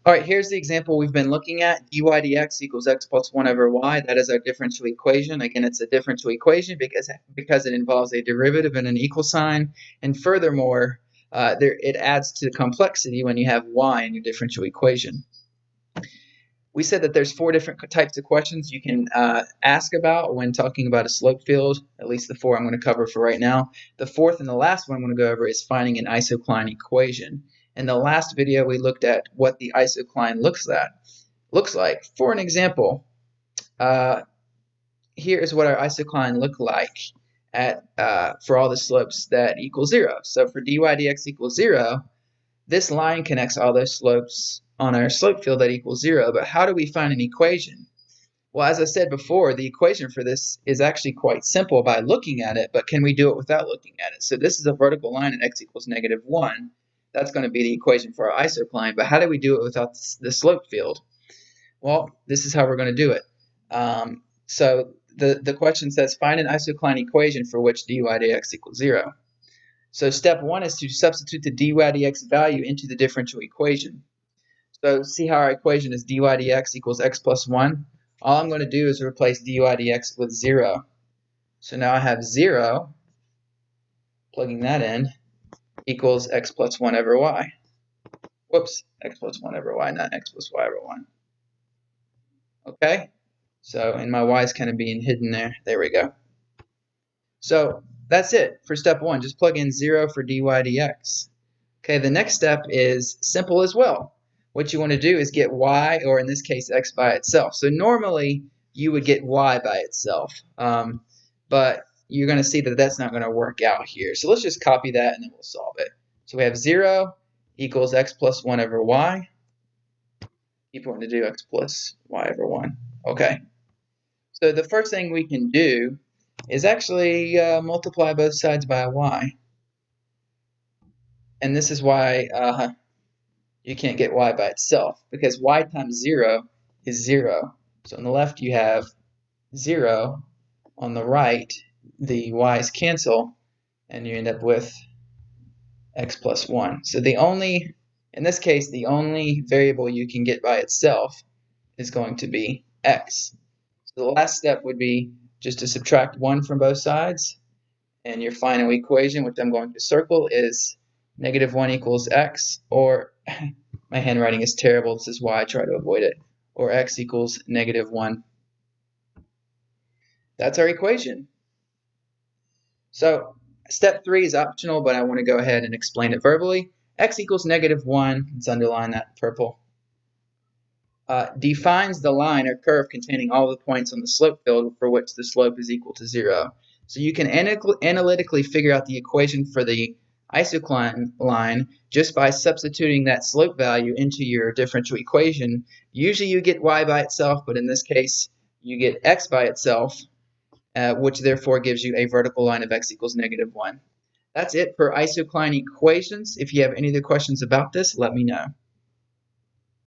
All right, here's the example we've been looking at. dy dx equals x plus 1 over y. That is our differential equation. Again, it's a differential equation because it involves a derivative and an equal sign. And furthermore, it adds to the complexity when you have y in your differential equation. We said that there's 4 different types of questions you can ask about when talking about a slope field, at least the 4 I'm going to cover for right now. The fourth and the last one I'm going to go over is finding an isocline equation. In the last video, we looked at what the isocline looks like. For an example, here is what our isocline look like for all the slopes that equal 0. So for dy dx equals 0, this line connects all those slopes on our slope field that equals 0, but how do we find an equation? Well, as I said before, the equation for this is actually quite simple by looking at it, but can we do it without looking at it? So this is a vertical line at x equals -1. That's going to be the equation for our isocline, but how do we do it without the slope field? Well, this is how we're going to do it. So the question says, find an isocline equation for which dy dx equals 0. So step 1 is to substitute the dy dx value into the differential equation. So see how our equation is dy dx equals x plus 1. All I'm going to do is replace dy dx with 0. So now I have 0, plugging that in, equals x plus 1 over y. Whoops, x plus 1 over y, not x plus y over 1. Okay, so, and my y is kind of being hidden there. There we go. So that's it for step 1. Just plug in 0 for dy dx. Okay, the next step is simple as well. What you want to do is get y, or in this case, x by itself. So normally you would get y by itself, but you're going to see that that's not going to work out here. So let's just copy that and then we'll solve it. So we have 0 equals x plus 1 over y. Keep wanting to do x plus y over 1. Okay. So the first thing we can do is actually multiply both sides by y. And this is why you can't get y by itself, because y times 0 is 0. So on the left you have 0. On the right, the y's cancel, and you end up with x plus 1. So in this case, the only variable you can get by itself is going to be x. So the last step would be just to subtract 1 from both sides, and your final equation, which I'm going to circle, is -1 equals x, or my handwriting is terrible, this is why I try to avoid it, or x equals -1. That's our equation. So step 3 is optional, but I want to go ahead and explain it verbally. X equals -1, let's underline that purple, defines the line or curve containing all the points on the slope field for which the slope is equal to 0. So you can analytically figure out the equation for the isocline line just by substituting that slope value into your differential equation. Usually you get y by itself, but in this case you get x by itself, which therefore gives you a vertical line of x equals -1. That's it for isocline equations. If you have any other questions about this, let me know.